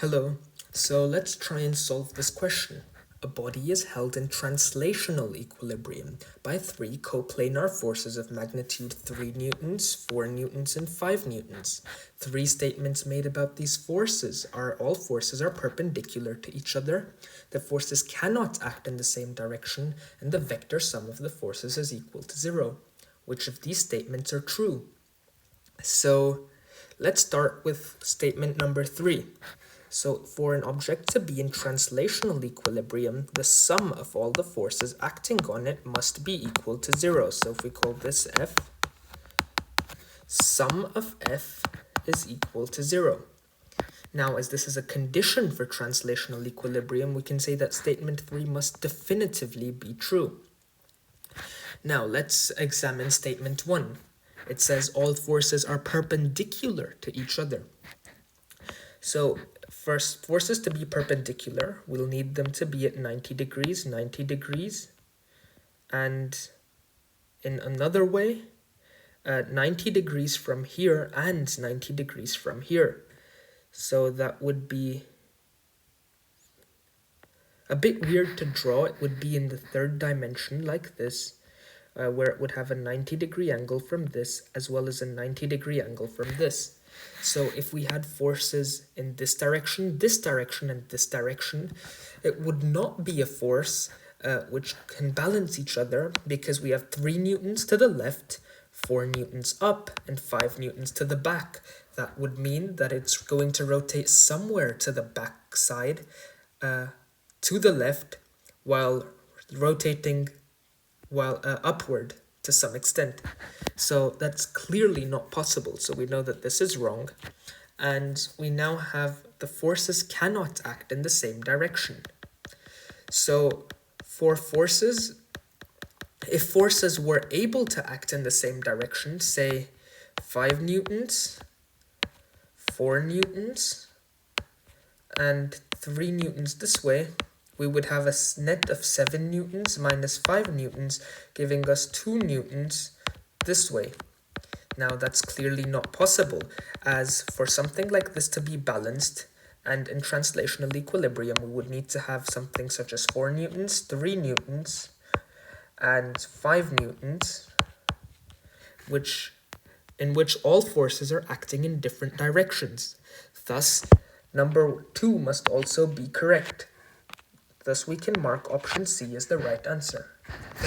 Hello, so let's try and solve this question. A body is held in translational equilibrium by three coplanar forces of magnitude 3 newtons, 4 newtons, and 5 newtons. Three statements made about these forces are all forces are perpendicular to each other, the forces cannot act in the same direction, and the vector sum of the forces is equal to 0. Which of these statements are true? So let's start with statement number 3. So for an object to be in translational equilibrium, the sum of all the forces acting on it must be equal to 0. So if we call this F, sum of F is equal to 0. Now, as this is a condition for translational equilibrium, we can say that statement 3 must definitively be true. Now, let's examine statement 1. It says all forces are perpendicular to each other. So, first, forces to be perpendicular, we'll need them to be at 90 degrees, 90 degrees. And in another way, 90 degrees from here and 90 degrees from here. So that would be a bit weird to draw. It would be in the third dimension like this, where it would have a 90-degree angle from this as well as a 90-degree angle from this. So if we had forces in this direction, and this direction, it would not be a force which can balance each other because we have 3 newtons to the left, 4 newtons up, and 5 newtons to the back. That would mean that it's going to rotate somewhere to the back side, to the left, while rotating upward to some extent. So that's clearly not possible. So we know that this is wrong. And we now have the forces cannot act in the same direction. So for forces, if forces were able to act in the same direction, say 5 newtons, 4 newtons, and 3 newtons this way, we would have a net of 7 newtons minus 5 newtons, giving us 2 newtons this way. Now that's clearly not possible, as for something like this to be balanced and in translational equilibrium, we would need to have something such as 4 newtons, 3 newtons, and 5 newtons, in which all forces are acting in different directions. Thus, number 2 must also be correct. Thus, we can mark option C as the right answer.